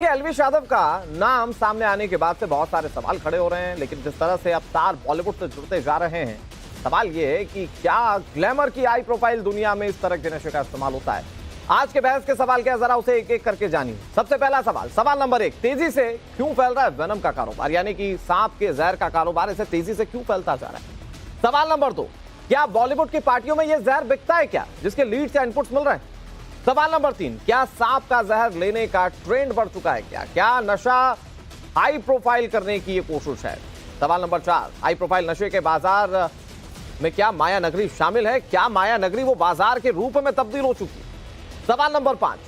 एल्विश यादव का नाम सामने आने के बाद से बहुत सारे सवाल खड़े हो रहे हैं, लेकिन जिस तरह से अब तार बॉलीवुड से जुड़ते जा रहे हैं, सवाल ये है कि क्या ग्लैमर की हाई प्रोफाइल दुनिया में इस तरह के नशे का इस्तेमाल होता है। आज के बहस के सवाल क्या, जरा उसे एक एक करके जानिए। सबसे पहला सवाल नंबर 1, तेजी से क्यों फैल रहा है वेनम का कारोबार, यानी कि सांप के जहर का कारोबार इसे तेजी से क्यों फैलता जा रहा है। सवाल नंबर 2, क्या बॉलीवुड की पार्टियों में यह जहर बिकता है क्या, जिसके लीड से इनपुट्स मिल रहे हैं। सवाल नंबर 3, क्या सांप का जहर लेने का ट्रेंड बढ़ चुका है क्या नशा हाई प्रोफाइल करने की ये कोशिश है। सवाल नंबर 4, हाई प्रोफाइल नशे के बाजार में क्या माया नगरी शामिल है, क्या माया नगरी वो बाजार के रूप में तब्दील हो चुकी है। सवाल नंबर 5,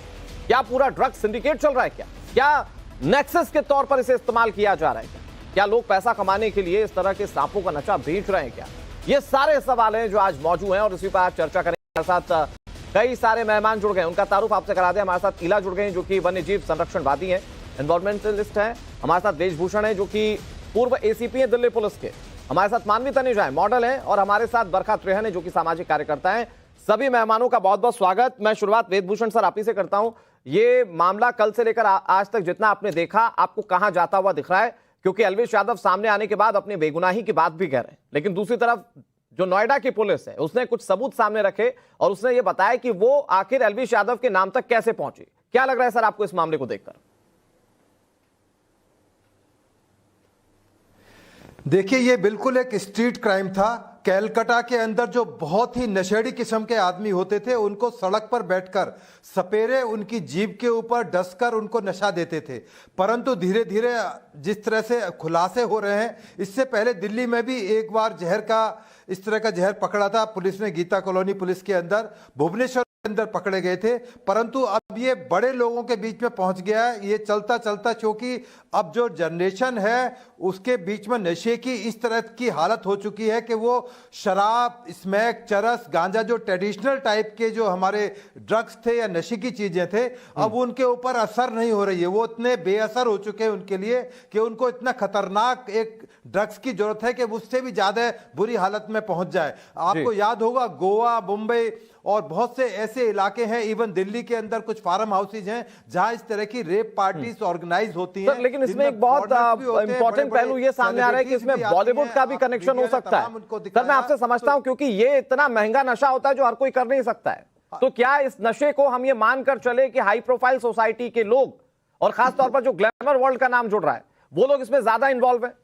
क्या पूरा ड्रग सिंडिकेट चल रहा है क्या नेक्सस के तौर पर इसे इस्तेमाल किया जा रहा है क्या लोग पैसा कमाने के लिए इस तरह के सांपों का नशा बेच रहे हैं क्या। ये सारे सवाल हैं जो आज मौजूद हैं और इसी पर आज चर्चा करेंगे। हमारे साथ कई सारे मेहमान जुड़ गए, उनका तारुफ आपसे करा दें। हमारे साथ इला जुड़ गए जो कि वन्य जीव संरक्षणवादी हैं, एनवायरमेंटलिस्ट हैं। हमारे साथ वेशभूषण है जो कि पूर्व एसीपी हैं दिल्ली पुलिस के। हमारे साथ मानवी तनेजा है, मॉडल हैं। और हमारे साथ बरखा त्रेहन है जो कि सामाजिक कार्यकर्ता हैं। सभी मेहमानों का बहुत बहुत स्वागत। मैं शुरुआत वेशभूषण सर आप ही से करता हूं। ये मामला कल से लेकर आज तक जितना आपने देखा, आपको कहां जाता हुआ दिख रहा है, क्योंकि एल्विश यादव सामने आने के बाद अपनी बेगुनाही की बात भी कह रहे हैं, लेकिन दूसरी तरफ जो नोएडा की पुलिस है उसने कुछ सबूत सामने रखे और उसने ये बताया कि वो आखिर एल्विश यादव के नाम तक कैसे पहुंची। क्या लग रहा है सर आपको इस मामले को देखकर? देखिए, ये बिल्कुल एक स्ट्रीट क्राइम था। कैलकाटा के अंदर जो बहुत ही नशेड़ी किस्म के आदमी होते थे, उनको सड़क पर बैठकर सपेरे उनकी जीभ के ऊपर डसकर उनको नशा देते थे। परंतु धीरे धीरे जिस तरह से खुलासे हो रहे हैं, इससे पहले दिल्ली में भी एक बार इस तरह का जहर पकड़ा था पुलिस ने, गीता कॉलोनी पुलिस के अंदर, भुवनेश्वर के अंदर पकड़े गए थे। परंतु अब ये बड़े लोगों के बीच में पहुंच गया है। ये चलता चलता, क्योंकि अब जो जनरेशन है उसके बीच में नशे की इस तरह की हालत हो चुकी है कि वो शराब, स्मैक, चरस, गांजा, जो ट्रेडिशनल टाइप के जो हमारे ड्रग्स थे या नशे की चीजें थे, अब उनके ऊपर असर नहीं हो रही है। वो इतने बेअसर हो चुके हैं उनके लिए कि उनको इतना खतरनाक एक ड्रग्स की जरूरत है कि उससे भी ज्यादा बुरी हालत में पहुंच जाए। आपको याद होगा, गोवा, मुंबई और बहुत से ऐसे इलाके हैं, इवन दिल्ली के अंदर कुछ फार्म हाउसेज हैं जहां इस तरह की रेप पार्टीज ऑर्गेनाइज होती हैं। लेकिन इसमें एक बहुत इंपॉर्टेंट पहलू ये सामने आ रहा है कि इसमें बॉलीवुड का भी कनेक्शन हो सकता है। सर मैं आपसे समझता हूं, क्योंकि ये इतना महंगा नशा होता है जो हर कोई कर नहीं सकता है, तो क्या इस नशे को हम ये मानकर चले कि हाई प्रोफाइल सोसाइटी के लोग और खासतौर पर जो ग्लैमर वर्ल्ड का नाम जुड़ रहा है, वो लोग इसमें ज्यादा इन्वॉल्व है?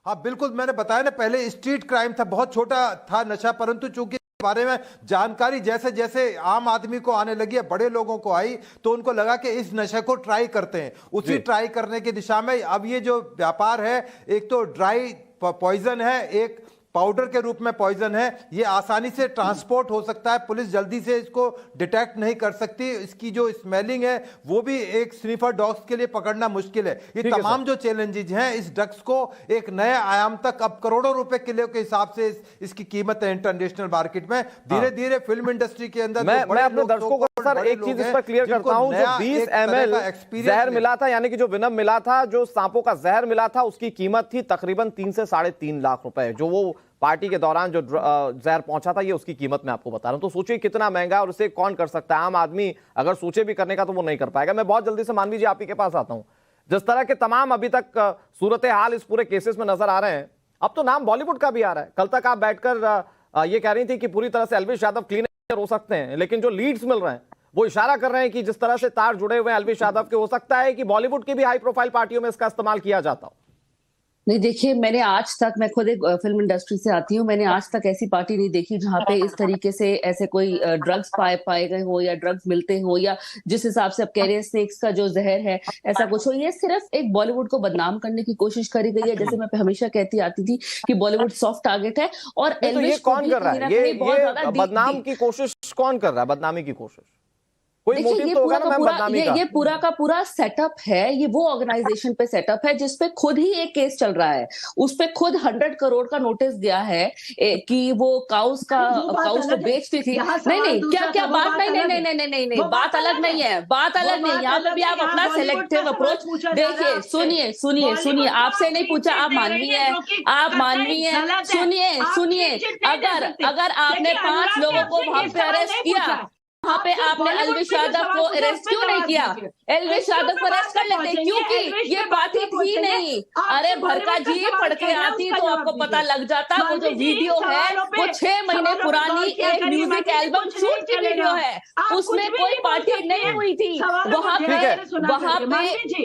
हाँ बिल्कुल, मैंने बताया ना, पहले स्ट्रीट क्राइम था, बहुत छोटा था नशा, परंतु चूंकि बारे में जानकारी जैसे जैसे आम आदमी को आने लगी है, बड़े लोगों को आई, तो उनको लगा कि इस नशे को ट्राई करते हैं। उसी ट्राई करने की दिशा में अब ये जो व्यापार है, एक तो ड्राई पॉइजन है, एक पाउडर के रूप में पॉइजन है। ये आसानी से ट्रांसपोर्ट हो सकता है, पुलिस जल्दी से इसको डिटेक्ट नहीं कर सकती। इसकी जो स्मेलिंग है वो भी एक स्निफर डॉग्स के लिए पकड़ना मुश्किल है। ये तमाम जो चैलेंजेस हैं इस ड्रग्स को एक नए आयाम तक, अब करोड़ों रुपए किलो के हिसाब से इसकी कीमत है इंटरनेशनल मार्केट में। धीरे धीरे फिल्म इंडस्ट्री के अंदर मैं अपने दर्शकों को सर एक चीज इस पर क्लियर करता हूं, जो 20 ml जहर मिला था, यानी कि जो वेनम मिला था, जो सांपों का जहर मिला था, उसकी कीमत थी तकरीबन 3 से 3.5 लाख रुपए। जो वो पार्टी के दौरान जो जहर पहुंचा था, ये उसकी कीमत मैं आपको बता रहा हूं। तो सोचिए कितना महंगा, और इसे कौन कर सकता है। आम आदमी अगर सोचे भी करने का तो वो नहीं कर पाएगा। मैं बहुत जल्दी से मानवी जी आप ही के पास आता हूं। जिस तरह के तमाम अभी तक सूरत हाल इस पूरे केसेस में नजर आ रहे हैं, अब तो नाम बॉलीवुड का भी आ रहा है। कल तक आप बैठकर ये कह रही थी कि पूरी तरह से एल्विश यादव क्लीन हो सकते हैं, लेकिन जो लीड्स मिल रहे हैं वो इशारा कर रहे हैं कि जिस तरह से तार जुड़े हुए हैं एल्विश यादव के, हो सकता है कि बॉलीवुड की भी हाई प्रोफाइल पार्टियों में इसका इस्तेमाल किया जाता हो। नहीं देखिए, मैंने आज तक, मैं खुद एक फिल्म इंडस्ट्री से आती हूँ, मैंने आज तक ऐसी पार्टी नहीं देखी जहाँ पे इस तरीके से ऐसे कोई ड्रग्स पाए गए हो या ड्रग्स मिलते हो, या जिस हिसाब से आप कह रहे हैं स्नेक्स का जो जहर है ऐसा कुछ हो। ये सिर्फ एक बॉलीवुड को बदनाम करने की कोशिश करी गई है। जैसे मैं हमेशा कहती आती थी कि बॉलीवुड सॉफ्ट टारगेट है, और एल्विश कौन कर रहा है? ये बदनाम की कोशिश कौन कर रहा है? बदनामी की कोशिश देखिए, ये पूरा का पूरा सेटअप है। ये वो ऑर्गेनाइजेशन पे सेटअप है जिसपे खुद ही एक केस चल रहा है। उस पे खुद 100 करोड़ का नोटिस गया है कि वो काउस को बेचती थी। नहीं, क्या बात नहीं, बात अलग नहीं है, बात अलग नहीं। यहाँ पे भी आप अपना सेलेक्टिव अप्रोच देखिए। सुनिए, आपसे नहीं पूछा, आप मानवी हैं, सुनिए। अगर आपने 5 लोगों को वहां पे अरेस्ट किया, वहाँ पे आपने एल्विश यादव को अरेस्ट क्यों नहीं किया? एल्विश यादव को अरेस्ट कर लेते, क्योंकि ये बात ही थी नहीं। अरे भरका जी पढ़ के आती तो आपको पता लग जाता। वो जो वीडियो है वो 6 महीने पुरानी एक म्यूजिक एल्बम शूट की वीडियो है, उसमें कोई पार्टी नहीं हुई थी। वहाँ पे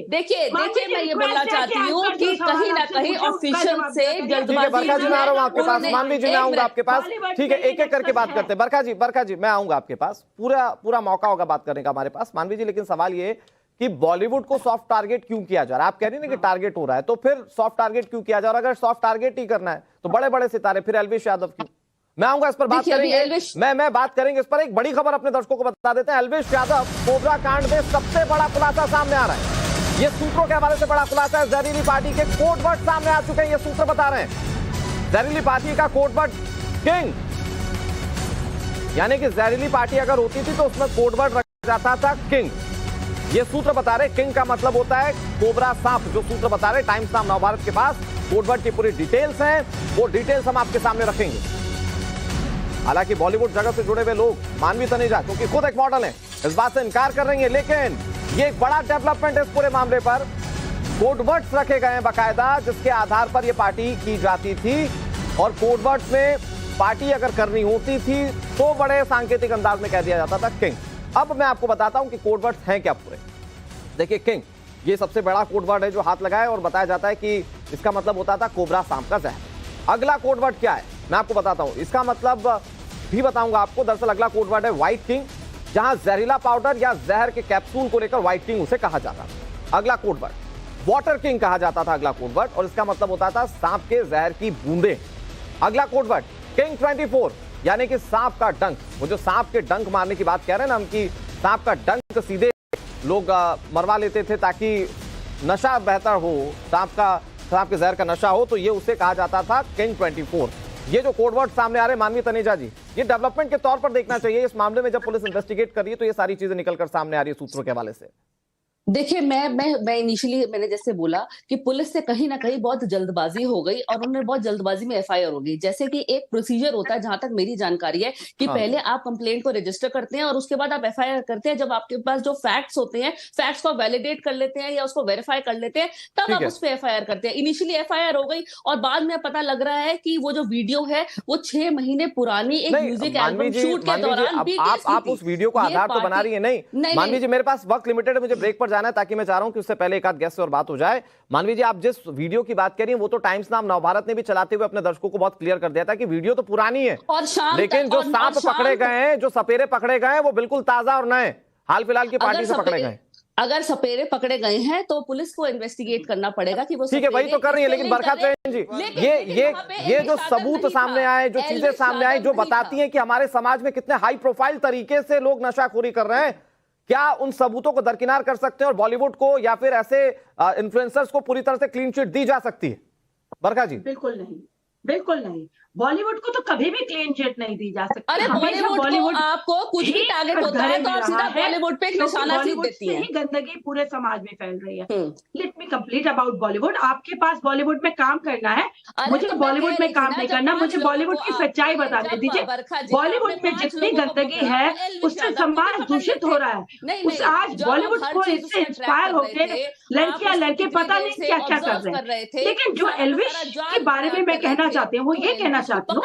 देखिए मैं ये बोलना चाहती हूँ कि कहीं ना कहीं ऑफिशियल से जल्दबाजी। बरखा जी मैं आ रहा हूँ आपके पास, मानवी जी मैं आऊंगा आपके पास, ठीक है एक एक करके बात करते हैं। बरखा जी मैं आऊंगा आपके पास, पूरा मौका होगा बात करने का हमारे पास। मानवी जी लेकिन सवाल ये कि बॉलीवुड को सॉफ्ट टारगेट क्यों किया जा रहा है? आप कह रही हैं कि टारगेट हो रहा है, तो फिर सॉफ्ट टारगेट क्यों किया जा रहा है? अगर सॉफ्ट टारगेट ही करना है तो बड़े बड़े सितारे, फिर एल्विश यादव क्यों? मैं आऊंगा इस पर बात करेंगे, मैं बात करेंगे इस पर। एक बड़ी खबर अपने दर्शकों को बता देते हैं। एल्विश यादव कोबरा कांड में सबसे बड़ा खुलासा सामने आ रहा है। ये सूत्रों के हवाले से बड़ा खुलासा है। जहरीली पार्टी के कोड वर्ड सामने आ चुके हैं, ये सूत्र बता रहे हैं। जहरीली पार्टी का कोड वर्ड किंग, यानी कि जहरीली पार्टी अगर होती थी तो उसमें कोड वर्ड रखा जाता था किंग। ये सूत्र बता रहे किंग का मतलब होता है कोबरा सांप। जो सूत्र बता रहे टाइम्स नाम नवभारत के पास कोड वर्ड की पूरी डिटेल्स हैं, वो डिटेल्स हम आपके सामने रखेंगे। हालांकि बॉलीवुड जगत से जुड़े हुए लोग, मानवी तनेजा क्योंकि खुद एक मॉडल है, इस बात से इनकार कर रही है, लेकिन ये एक बड़ा डेवलपमेंट है इस पूरे मामले पर। कोडवर्ड्स रखे गए हैं बाकायदा, जिसके आधार पर यह पार्टी की जाती थी, और कोडवर्ड्स में पार्टी अगर करनी होती थी तो बड़े सांकेतिक अंदाज में कह दिया जाता था किंग। अब मैं आपको बताता हूं कि कोडवर्ड्स हैं क्या पूरे। देखिए किंग ये सबसे बड़ा कोडवर्ड है जो हाथ लगाए, और बताया जाता है कि इसका मतलब होता था कोबरा सांप का जहर। अगला कोडवर्ड क्या है मैं आपको बताता हूं, इसका मतलब भी बताऊंगा आपको। दरअसल अगला कोडवर्ड है व्हाइट किंग, जहां जहरीला पाउडर या जहर के कैप्सूल को लेकर व्हाइट किंग उसे कहा जाता था। अगला कोडवर्ड वाटर किंग कहा जाता था अगला कोडवर्ड, और इसका मतलब होता था सांप के जहर की बूंदे। अगला कोडवर्ड किंग 24, यानी कि सांप का डंक। वो जो सांप के डंक मारने की बात कह रहे हैं ना हम, कि सांप का डंक सीधे लोग मरवा लेते थे ताकि नशा बेहतर हो, सांप के जहर का नशा हो, तो ये उसे कहा जाता था किंग 24। ये जो कोडवर्ड सामने आ रहे हैं मानवी तनेजा जी, ये डेवलपमेंट के तौर पर देखना चाहिए इस मामले में। जब पुलिस इन्वेस्टिगेट कर रही है तो ये सारी चीजें निकलकर सामने आ रही है सूत्रों के हवाले से। देखिए मैं इनिशियली मैंने जैसे बोला कि पुलिस से कहीं ना कहीं बहुत जल्दबाजी हो गई, और उन्होंने बहुत जल्दबाजी में एफआईआर हो गई। जैसे कि एक प्रोसीजर होता है, जहां तक मेरी जानकारी है कि पहले आप कंप्लेंट को रजिस्टर करते हैं और उसके बाद आप एफआईआर करते हैं। जब आपके पास जो फैक्ट्स होते हैं, फैक्ट्स को वैलिडेट कर लेते हैं या उसको वेरीफाई कर लेते हैं, तब आप उस पर एफआईआर करते हैं। इनिशियली एफआईआर हो गई और बाद में पता लग रहा है कि वो जो वीडियो है वो 6 महीने पुरानी एक म्यूजिक एल्बम शूट के दौरान आप उस वीडियो को आधार तो बना रही है। नहीं मानवी जी, मेरे पास वक्त लिमिटेड है, मुझे ब्रेक पर जाना है, ताकि मैं चाह रहा हूं कि उससे पहले एक आध गेस्ट से और बात हो जाए। मानवी जी, आप जिस वीडियो की बात कर रही हैं वो तो टाइम्स नाम नवभारत ने भी चलाते हुए अपने दर्शकों को बहुत क्लियर कर दिया था कि वीडियो तो पुरानी है, लेकिन जो सांप पकड़े गए हैं, जो सपेरे पकड़े गए हैं, वो बिल्कुल ताजा और नए हाल फिलहाल की पार्टी से पकड़े गए। अगर सपेरे पकड़े गए हैं तो पुलिस को इन्वेस्टिगेट करना पड़ेगा कि वो, ठीक है वही तो कर रही है। लेकिन बरखा जी, ये जो सबूत सामने आए, जो चीजें सामने आई, जो बताती हैं कि हमारे समाज में कितने हाई प्रोफाइल तरीके से लोग नशाखोरी कर रहे हैं, क्या उन सबूतों को दरकिनार कर सकते हैं और बॉलीवुड को या फिर ऐसे इन्फ्लुएंसर्स को पूरी तरह से क्लीन चिट दी जा सकती है? बरखा जी बिल्कुल नहीं, बिल्कुल नहीं। बॉलीवुड को तो कभी भी क्लीन चिट नहीं दी जा सकती। अरे बॉलीवुड आपको कुछ भी टारगेट होता है तो आप सीधा बॉलीवुड पे निशाना सीध देती हैं। गंदगी पूरे समाज में फैल रही है। Let me complete about Bollywood. आपके पास बॉलीवुड में काम करना है, मुझे बॉलीवुड में काम नहीं करना। मुझे बॉलीवुड की सच्चाई बताने दीजिए। बॉलीवुड में जितनी गंदगी है उससे समाज दूषित हो रहा है। उस आज बॉलीवुड को इससे इंस्पायर होकर लड़कियां लड़के पता नहीं क्या क्या कर रहे हैं। लेकिन जो एल्विश के बारे में मैं कहना चाहती हूँ वो ये कहना चाहती हूँ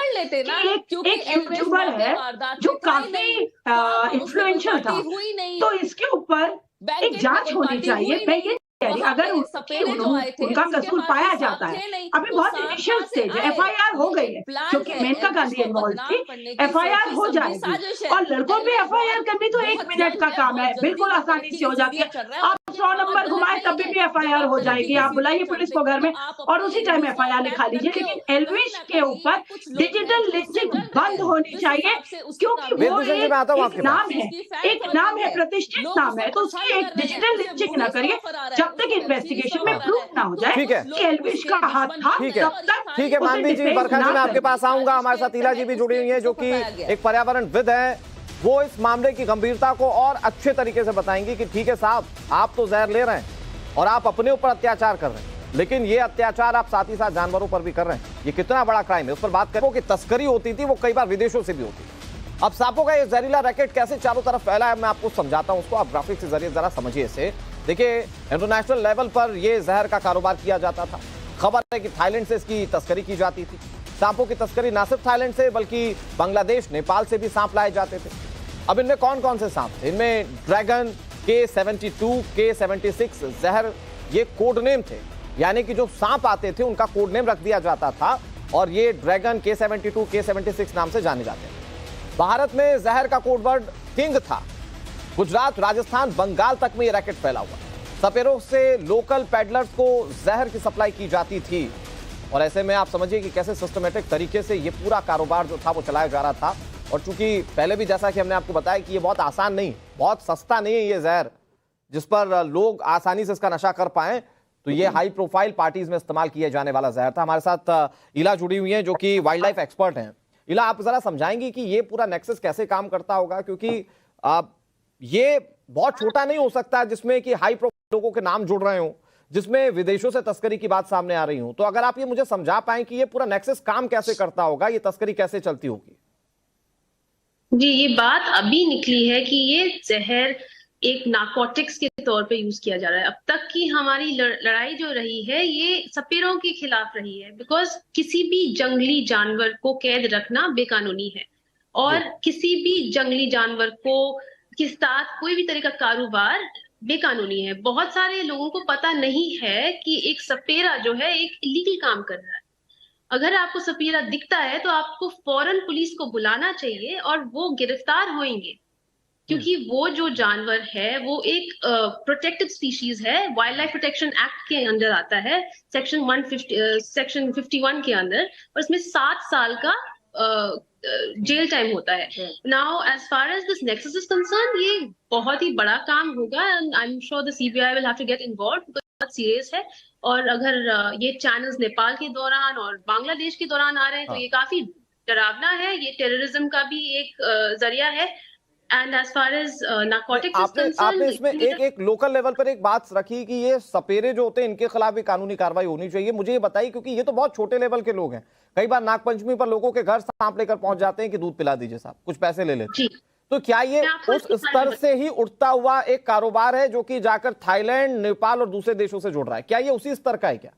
कि एक यूट्यूबर है जो काफी इन्फ्लुएंशियल था, तो इसके ऊपर एक जांच होनी चाहिए। मैं ये अगर उनका कसूर पाया जाता है, अभी बहुत इनिशियल स्टेज है, एफआईआर हो गई है क्योंकि मेनका गांधी इन्वॉल्व थी, एफआईआर हो जाएगी। और लड़कों पे एफआईआर करनी तो 1 मिनट का काम है, बिल्कुल आसानी से हो जाती है। आप 100 नंबर घुमाए तभी भी एफआईआर हो जाएगी। आप बुलाइए पुलिस को घर में और उसी टाइम एफआईआर लिखा लीजिए। लेकिन एल्विश के ऊपर डिजिटल लिंचिंग बंद होनी चाहिए, क्योंकि वो एक नाम है, एक नाम है, प्रतिष्ठित नाम है, तो उसकी एक डिजिटल लिंचिंग ना करिए जब तक इन्वेस्टिगेशन में प्रूफ ना हो जाए कि एल्विश का हाथ था। ठीक है मानवी जी, बरखा जी मैं आपके पास आऊंगा। हमारे साथ ईला जी भी जुड़ी हुई है जो कि एक पर्यावरणविद है, वो इस मामले की गंभीरता को और अच्छे तरीके से बताएंगी कि ठीक है साहब, आप तो जहर ले रहे हैं और आप अपने ऊपर अत्याचार कर रहे हैं, लेकिन ये अत्याचार आप साथ ही साथ जानवरों पर भी कर रहे हैं। ये कितना बड़ा क्राइम है, उस पर बात करो। कि तस्करी होती थी वो कई बार विदेशों से भी होती थी, अब सांपों का ये जहरीला रैकेट कैसे चारों तरफ फैला है मैं आपको समझाता हूं उसको, आप ग्राफिक्स के जरिए जरा समझिए इसे। देखिए, इंटरनेशनल लेवल पर यह जहर का कारोबार किया जाता था। खबर है कि थाईलैंड से इसकी तस्करी की जाती थी। सांपों की तस्करी न सिर्फ थाईलैंड से बल्कि बांग्लादेश, नेपाल से भी सांप लाए जाते थे। अब इनमें कौन कौन से सांप थे? इनमें ड्रैगन, K72, K76 जहर, ये कोड नेम थे, यानी कि जो सांप आते थे उनका कोड नेम रख दिया जाता था और ये ड्रैगन, K72, K76 नाम से जाने जाते थे। भारत में जहर का कोड वर्ड किंग था। गुजरात, राजस्थान, बंगाल तक में ये रैकेट फैला हुआ। सपेरों से लोकल पैडलर्स को जहर की सप्लाई की जाती थी और ऐसे में आप समझिए कि कैसे सिस्टमेटिक तरीके से ये पूरा कारोबार जो था वो चलाया जा रहा था। और चूंकि पहले भी जैसा कि हमने आपको बताया कि ये बहुत आसान नहीं, बहुत सस्ता नहीं है ये जहर जिस पर लोग आसानी से इसका नशा कर पाए, तो ये हाई प्रोफाइल पार्टीज में इस्तेमाल किए जाने वाला जहर था। हमारे साथ इला जुड़ी हुई है जो कि वाइल्ड लाइफ एक्सपर्ट हैं। इला, आप जरा समझाएंगी कि ये पूरा नेक्सस कैसे काम करता होगा, क्योंकि ये बहुत छोटा नहीं हो सकता जिसमें कि हाई प्रोफाइल लोगों के नाम जुड़ रहे हो, जिसमें विदेशों से तस्करी की बात सामने आ रही हो। तो अगर आप ये मुझे समझा पाए कि ये पूरा नेक्सस काम कैसे करता होगा, ये तस्करी कैसे चलती होगी। जी, ये बात अभी निकली है कि ये जहर एक नार्कोटिक्स के तौर पे यूज किया जा रहा है। अब तक की हमारी लड़ाई जो रही है ये सपेरों के खिलाफ रही है, बिकॉज किसी भी जंगली जानवर को कैद रखना बेकानूनी है और किसी भी जंगली जानवर को के साथ कोई भी तरह का कारोबार बेकानूनी है। बहुत सारे लोगों को पता नहीं है कि एक सपेरा जो है एक इलीगल काम कर रहा है। अगर आपको सपेरा दिखता है तो आपको फौरन पुलिस को बुलाना चाहिए और वो गिरफ्तार होंगे, क्योंकि वो जो जानवर है वो एक प्रोटेक्टेड स्पीशीज है। वाइल्ड लाइफ प्रोटेक्शन एक्ट के अंदर आता है, सेक्शन 51 के अंदर, और इसमें 7 साल का जेल टाइम होता है। Now as far as this nexus is concern, ये बहुत ही बड़ा काम होगा and I am sure the CBI will have to get involve, बहुत सीरियस है। और अगर ये चैनल्स नेपाल के दौरान और बांग्लादेश के दौरान आ रहे हैं तो ये काफी डरावना है। ये टेररिज्म का भी एक जरिया है। And as far as narcotics is concern, आपने इसमें एक लोकल लेवल पर एक बात रखी कि ये सपेरे जो होते हैं इनके खिलाफ भी कानूनी कार्रवाई होनी चाहिए। मुझे ये बताइए, क्योंकि ये तो बहुत छोटे लेवल के लोग हैं, कई बार नागपंचमी पर लोगों के घर सांप लेकर पहुंच जाते हैं कि दूध पिला दीजिए साहब, कुछ पैसे ले लेते हैं। तो क्या ये उस स्तर से ही उठता हुआ एक कारोबार है जो कि जाकर थाईलैंड, नेपाल और दूसरे देशों से जुड़ रहा है? क्या ये उसी स्तर का है क्या?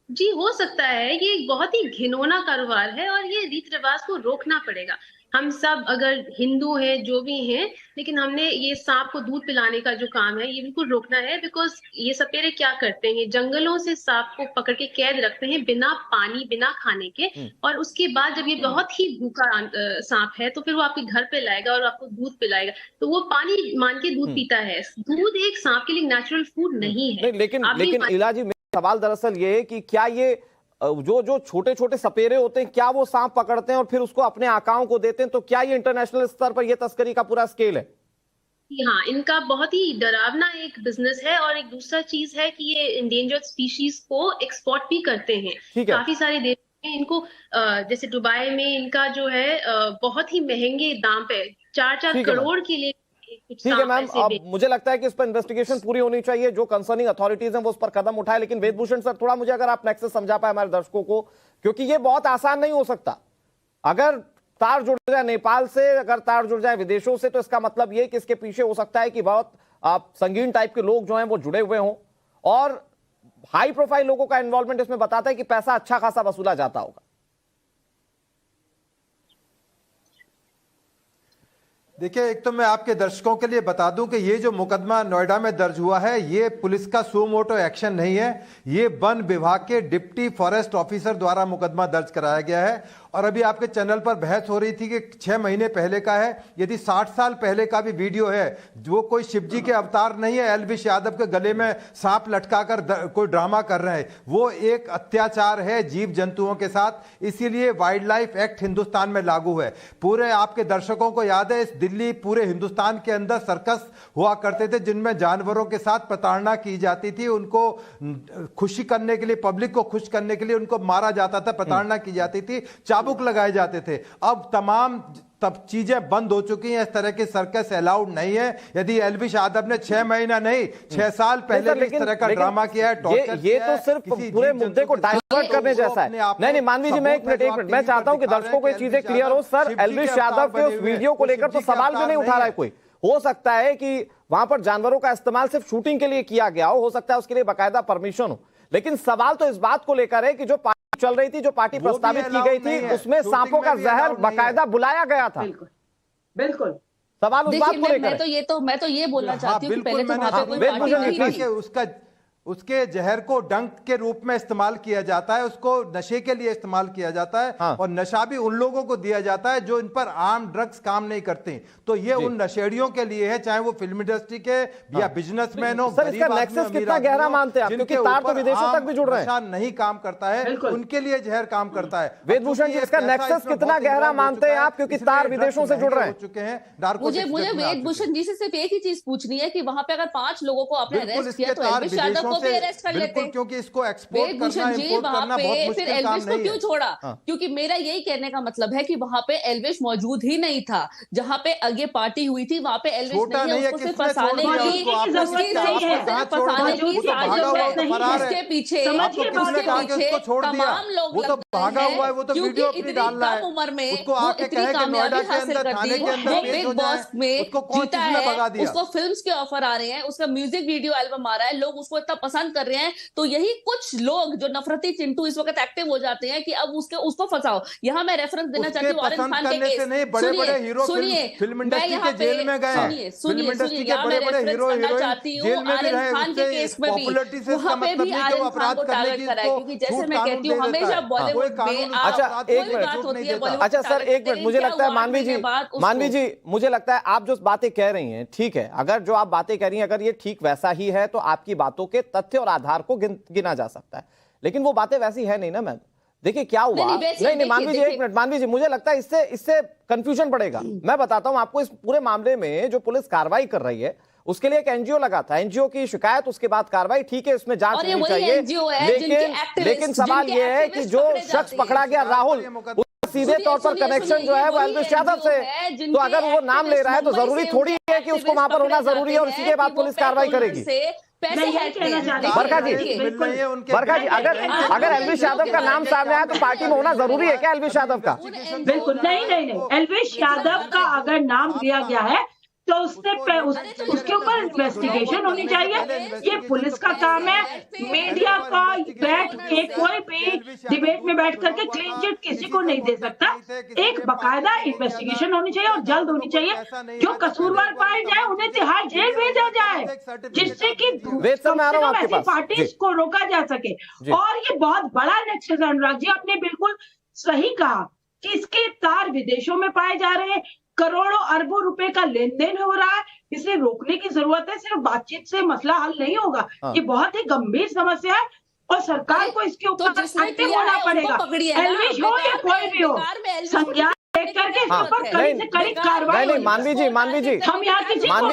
जी, हो सकता है। ये एक बहुत ही घिनौना कारोबार है और ये रीत रिवाज को रोकना पड़ेगा। हम सब अगर हिंदू हैं, जो भी हैं, लेकिन हमने ये सांप को दूध पिलाने का जो काम है ये बिल्कुल रोकना है। बिकॉज ये सपेरे क्या करते हैं, जंगलों से सांप को पकड़ के कैद रखते हैं बिना पानी, बिना खाने के, और उसके बाद जब ये बहुत ही भूखा सांप है तो फिर वो आपके घर पे लाएगा और आपको दूध पिलाएगा। तो वो पानी मान के दूध पीता है। दूध एक सांप के लिए नेचुरल फूड नहीं है। लेकिन इला जी, मेरा सवाल दरअसल ये है कि क्या ये जो छोटे छोटे सपेरे होते हैं, क्या वो सांप पकड़ते हैं और फिर उसको अपने आकाओं को देते हैं? तो क्या ये इंटरनेशनल स्तर पर ये तस्करी का पूरा स्केल है? हाँ, इनका बहुत ही डरावना एक बिजनेस है। और एक दूसरा चीज है कि ये इंडेंजर्ड स्पीशीज को एक्सपोर्ट भी करते हैं। काफी सारे देश में इनको, जैसे दुबई में इनका जो है बहुत ही महंगे दाम पे 4-4 करोड़ के लिए। ठीक है मैम, अब मुझे लगता है कि इस पर इन्वेस्टिगेशन पूरी होनी चाहिए, जो कंसर्निंग अथॉरिटीज हैं वो उस पर कदम उठाए। लेकिन वेदभूषण सर, थोड़ा मुझे अगर आप नेक्सस समझा पाए हमारे दर्शकों को, क्योंकि ये बहुत आसान नहीं हो सकता। अगर तार जुड़ जाए नेपाल से, अगर तार जुड़ जाए विदेशों से, तो इसका मतलब ये कि इसके पीछे हो सकता है कि बहुत संगीन टाइप के लोग जो हैं वो जुड़े हुए हों और हाई प्रोफाइल लोगों का इन्वॉल्वमेंट इसमें बताता है कि पैसा अच्छा खासा वसूला जाता होगा। देखिए, एक तो मैं आपके दर्शकों के लिए बता दूं कि ये जो मुकदमा नोएडा में दर्ज हुआ है ये पुलिस का सू मोटो एक्शन नहीं है। ये वन विभाग के डिप्टी फॉरेस्ट ऑफिसर द्वारा मुकदमा दर्ज कराया गया है। और अभी आपके चैनल पर बहस हो रही थी कि 6 महीने पहले का है, यदि 60 साल पहले का भी वीडियो है, जो कोई शिवजी के अवतार नहीं है, एलविश यादव के गले में सांप लटकाकर कोई ड्रामा कर रहे हैं, वो एक अत्याचार है जीव जंतुओं के साथ। इसीलिए वाइल्ड लाइफ एक्ट हिंदुस्तान में लागू है। पूरे आपके दर्शकों को याद है, इस दिल्ली पूरे हिंदुस्तान के अंदर सर्कस हुआ करते थे जिनमें जानवरों के साथ प्रताड़ना की जाती थी। उनको खुशी करने के लिए, पब्लिक को खुश करने के लिए उनको मारा जाता था, प्रताड़ना की जाती थी, चाबुक लगाए जाते थे। अब तमाम तब चीजें बंद हो चुकी हैं। इस तरह की सर्कस अलाउड नहीं है। यदि एल्विश यादव ने 6 महीना नहीं 6 साल पहले भी इस तरह का ड्रामा किया है, ये तो सिर्फ पूरे मुद्दे को डाइवर्ट करने जैसा है। नहीं मानवी जी, मैं एक मिनट मैं चाहता हूं कि दर्शकों को ये चीजें क्लियर हो। सर, एल्विश यादव के उस वीडियो को लेकर तो सवाल भी नहीं उठा रहा है कोई। हो सकता है कि वहां पर जानवरों का इस्तेमाल सिर्फ शूटिंग के लिए किया गया हो सकता है उसके लिए बाकायदा परमिशन हो, लेकिन सवाल तो इस बात को लेकर है कि जो पार्टी चल रही थी, जो पार्टी प्रस्तावित की गई थी, उसमें सांपों का जहर बाकायदा बुलाया गया था। बिल्कुल सवाल उस बात को लेकर मैं तो ये बोलना चाहती हूँ कि पहले तो वहां पे कोई पार्टी नहीं थी। उसके जहर को डंक के रूप में इस्तेमाल किया जाता है, उसको नशे के लिए इस्तेमाल किया जाता है। हाँ। और नशा भी उन लोगों को दिया जाता है जो इन पर आम ड्रग्स काम नहीं करते। तो ये उन नशेड़ियों के लिए है, चाहे वो फिल्म इंडस्ट्री के या बिजनेसमैन हो। सर, इसका नेक्सस कितना गहरा मानते हैं आप? क्योंकि तार तो विदेशों तक भी जुड़ रहे हैं। नशा नहीं काम करता है, उनके लिए जहर काम करता है। वेदभूषण जी, इसका नेक्सस कितना गहरा मानते हैं आप? क्योंकि तार विदेशों से जुड़ रहे हैं। चुके हैं। मुझे वेदभूषण जी से सिर्फ एक ही चीज पूछनी है कि वहां पे अगर 5 लोगों को आपने अरेस्ट किया तो एल्विश यादव को भी अरेस्ट कर लेते। क्योंकि इसको एक्सपोर्ट करना, इंपोर्ट करना बहुत मुश्किल फिर काम एल्विश नहीं को क्यों छोड़ा? क्योंकि मेरा यही कहने का मतलब है कि वहां पे एल्विश मौजूद ही नहीं था। जहाँ पे आगे पार्टी हुई थी वहां पे एल्विश नहीं है। उसको सिर्फ फंसाने की इसके पीछे तमाम लोग वो तो भागा हुआ है, वो तो वीडियो अपनी डाल रहा है। उम्र में उसको आके कहे कि नोएडा के अंदर थाने के अंदर पेश हो जाए, उसको कौन किसने भगा दिया? उसको फिल्म्स के ऑफर आ रहे हैं, उसका म्यूजिक वीडियो एल्बम आ रहा है, लोग उसको इतना पसंद कर रहे हैं। तो यही कुछ लोग जो नफरती चिंटू इस वक्त एक्टिव हो जाते हैं कि अब उसको फंसाओ। यहाँ मैं रेफरेंस देना चाहती हूँ आरिफ खान के केस। नहीं, बड़े-बड़े हीरो फिल्म इंडस्ट्री के जेल में गए। सुनिए यहाँ मैं रेफरेंस करना चाहती हूँ आरिफ खान के केस में भी, वहाँ पे भी आरिफ खान को टारगेट करा है। क्योंकि जैसे मैं कहती हूँ हमेशा बॉलीवुड में अच्छा एक बात होती है। अच्छा सर, एक मिनट, मुझे लगता है मानवी जी मुझे लगता है आप जो बातें कह रही हैं ठीक है। अगर जो आप बातें कह रही हैं अगर ये ठीक वैसा ही है तो आपकी बातों के तथ्य और आधार को गिना जा सकता है, लेकिन वो बातें वैसी है नहीं ना मैम। देखिए क्या हुआ, नहीं मानवी जी, एक मिनट मानवी जी, मुझे लगता है इससे कंफ्यूजन बढ़ेगा। मैं बताता हूं आपको, इस पूरे मामले में जो पुलिस कार्रवाई कर रही है उसके लिए एक एनजीओ लगा था, एनजीओ की शिकायत, उसके बाद कार्रवाई, ठीक है इसमें जांच होनी चाहिए, लेकिन सवाल यह है कि जो शख्स पकड़ा गया राहुल, सीधे तौर पर कनेक्शन जो है वो एल्विश यादव से, तो अगर वो नाम ले रहा है तो जरूरी थोड़ी है कि उसको वहां पर होना जरूरी है और इसी के बाद पुलिस कार्रवाई करेगी। बरखा जी, अगर एल्विश यादव का नाम सामने आया तो पार्टी में होना जरूरी है क्या एल्विश यादव का? बिल्कुल नहीं, एल्विश यादव का अगर नाम दिया गया है तो उसके ऊपर इन्वेस्टिगेशन होनी चाहिए। ये पुलिस का काम है। मीडिया का बैठ के कोई भी डिबेट में बैठ करके क्लीन चिट किसी को नहीं दे सकता। एक बकायदा इन्वेस्टिगेशन होनी चाहिए और जल्द होनी चाहिए। जो कसूरवार पाए जाए उन्हें तिहाड़ जेल भेजा जाए, जिससे कि ऐसी पार्टी को रोका जा सके। और ये बहुत बड़ा नेक्सस है। अनुराग जी आपने बिल्कुल सही कहा कि इसके तार विदेशों में पाए जा रहे हैं, करोड़ों अरबों रुपए का लेन देन हो रहा है। इसे रोकने की जरूरत है। सिर्फ बातचीत से मसला हल नहीं होगा। ये बहुत ही गंभीर समस्या है और सरकार को इसके ऊपर एक्टिव होना पड़ेगा। एल्विश हो या कोई भी हो, संज्ञान करके कड़ी से कड़ी कार्रवाई। नहीं मानवी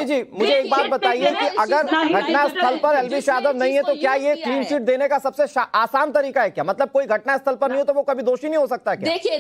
जी मुझे एक बात बताइए कि अगर घटना स्थल पर एल्विश यादव नहीं है तो क्या ये क्लीन चिट देने का सबसे आसान तरीका है क्या? मतलब कोई घटना स्थल पर नहीं हो तो वो कभी दोषी नहीं हो सकता क्या? देखिए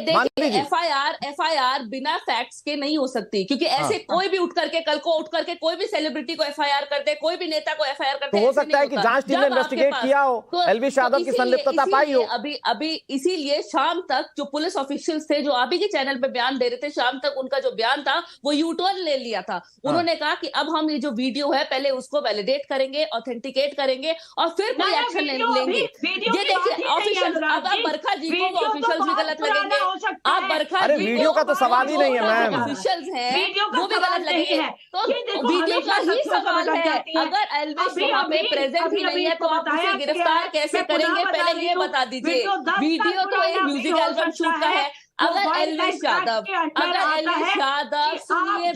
एफआईआर बिना फैक्ट्स के नहीं हो सकती, क्योंकि ऐसे कोई भी उठ करके कोई भी सेलिब्रिटी को एफआईआर कर दे, कोई भी नेता को एफआईआर कर दे। हो सकता है कि जांच टीम ने इन्वेस्टिगेट किया हो, एल्विश यादव की संलिप्तता पाई हो। अभी इसीलिए शाम तक जो पुलिस ऑफिशियल्स थे जो आप ही के चैनल पे बयान दे रहे थे, शाम तक उनका जो बयान था वो यूटर्न ले लिया था। उन्होंने कहा कि अब हम ये जो वीडियो है पहले उसको वैलिडेट करेंगे, ऑथेंटिकेट करेंगे और फिर कोई एक्शन लेंगे। ये देखिए ऑफिशियल, अब आप बरखा जी को ऑफिशियल्स भी गलत लगेंगे। आप बरखा जी वीडियो का तो सवाल ही नहीं है मैम, ऑफिशियल्स हैं वो भी गलत लगेंगे। तो वीडियो का ही सवाल है। अगर एल्विश वहां पे प्रेजेंट ही नहीं है तो आप उसे गिरफ्तार कैसे करेंगे, पहले ये बता दीजिए। वीडियो तो एक म्यूजिक एल्बम शूट का है। अगर एल्विश यादव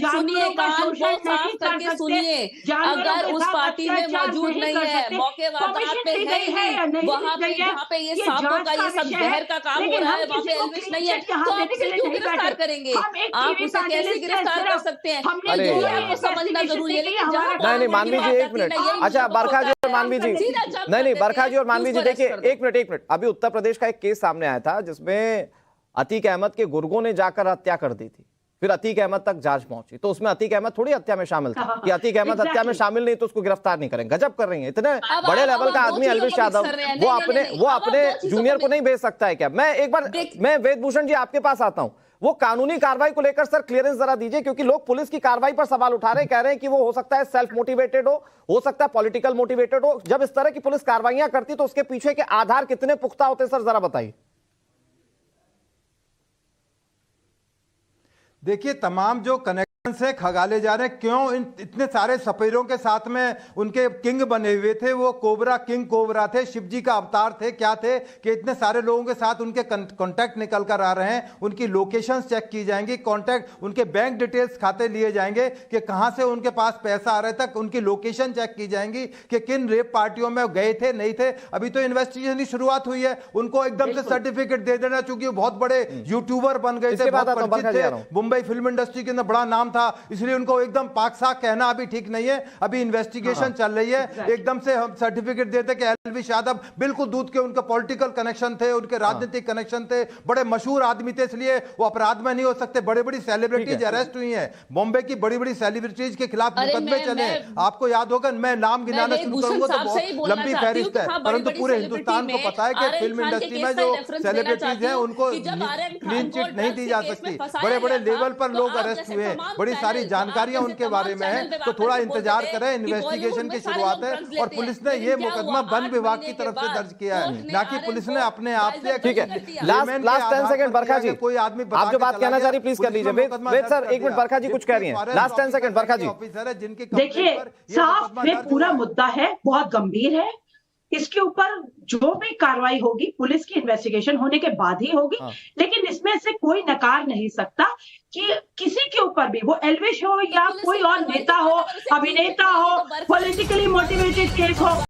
सुनिए कान को साफ करके सुनिए, अगर उस पार्टी में मौजूद नहीं है, मौके वारदात पे है, वहाँ पे ये सांपों का ये सब जहर का काम हो रहा है, वहाँ पे एल्विश नहीं है, तो आप उसे क्यों गिरफ्तार करेंगे? आप उसे कैसे गिरफ्तार कर सकते हैं? ये आपको समझना जरूरी है। लेकिन नहीं मानवी जी एक मिनट, अच्छा बरखा जी और मानवी जी, नहीं बरखा जी और मानवी जी देखिए एक मिनट, अभी उत्तर प्रदेश का एक केस सामने आया था जिसमें अतीक अहमद के गुर्गों ने जाकर हत्या कर दी थी। फिर अतीक अहमद तक जांच पहुंची, तो उसमें अतीक अहमद थोड़ी हत्या में शामिल था कि अतीक अहमद हत्या में शामिल नहीं तो उसको गिरफ्तार नहीं करेंगे। गजब कर रही है, इतने बड़े लेवल का आदमी अलविश यादव, वो अपने जूनियर को नहीं भेज सकता है क्या? मैं वेदभूषण जी आपके पास आता हूं, वो कानूनी कार्रवाई को लेकर सर क्लियरेंस जरा दीजिए, क्योंकि लोग पुलिस की कार्रवाई पर सवाल उठा रहे हैं, कह रहे हैं कि वो हो सकता है सेल्फ मोटिवेटेड हो सकता है पॉलिटिकल मोटिवेटेड हो। जब इस तरह की पुलिस कार्रवाइयां करती तो उसके पीछे के आधार कितने पुख्ता होते सर, जरा बताइए। देखिए, तमाम जो कनेक्शन से खगाले जा रहे हैं, क्यों इतने सारे सपेरों के साथ में उनके किंग बने हुए थे, वो कोबरा किंग कोबरा थे, शिव जी का अवतार थे, क्या थे कि इतने सारे लोगों के साथ उनके कांटेक्ट निकल कर आ रहे हैं, उनकी लोकेशंस चेक की जाएंगी, कांटेक्ट उनके बैंक डिटेल्स खाते लिए जाएंगे कि कहां से उनके पास पैसा आ रहा था, उनकी लोकेशन चेक की जाएंगी कि किन रेप पार्टियों में गए थे नहीं थे। अभी तो इन्वेस्टिगेशन की शुरुआत हुई है, उनको एकदम से सर्टिफिकेट दे देना, चूंकि वो बहुत बड़े यूट्यूबर बन गए थे, बहुत परिचित थे, मुंबई फिल्म इंडस्ट्री के अंदर बड़ा नाम था, इसलिए उनको एकदम पाक साक कहना अभी ठीक नहीं है। अभी इन्वेस्टिगेशन चल रही है, एकदम से हम सर्टिफिकेट देते कि अलविश यादव बिल्कुल दूध के उनका पॉलिटिकल कनेक्शन थे, उनके राजनीतिक कनेक्शन थे, बड़े मशहूर आदमी थे, इसलिए वो अपराध में नहीं हो सकते। बड़ी बड़ी सेलिब्रिटीज अरेस्ट हुई हैं, बॉम्बे की बड़ी बड़ी सेलिब्रिटीज के खिलाफ मुकदमे चले। आपको याद होगा, मैं नाम गिनाना शुरू करूंगा तो बहुत लंबी फहरिस्त है, परंतु पूरे हिंदुस्तान को पता है कि फिल्म इंडस्ट्री में जो सेलिब्रिटीज हैं उनको क्लीन चिट नहीं दी जा सकती। बड़े बड़े लेवल पर लोग अरेस्ट हुए हैं, बड़ी सारी जानकारियां उनके बारे में है, तो थोड़ा इंतजार करें, इन्वेस्टिगेशन की शुरुआत है। और पुलिस ने ये मुकदमा वन विभाग की तरफ से दर्ज किया है, ना कि पुलिस ने अपने आप से। ठीक है, लास्ट 10 सेकंड बरखा जी, कोई आदमी आप जो बात कहना चाह रही प्लीज कर लीजिए। वेद सर, एक मिनट, बरखा जी कुछ कह रही हैं, लास्ट 10 सेकंड बरखा जी। देखिए साहब, ये पूरा मुद्दा है, बहुत गंभीर है, इसके ऊपर जो भी कार्रवाई होगी पुलिस की इन्वेस्टिगेशन होने के बाद ही होगी। लेकिन इसमें से कोई नकार नहीं सकता कि किसी के ऊपर भी, वो एल्विश हो या कोई और नेता हो, अभिनेता हो, पॉलिटिकली मोटिवेटेड केस हो,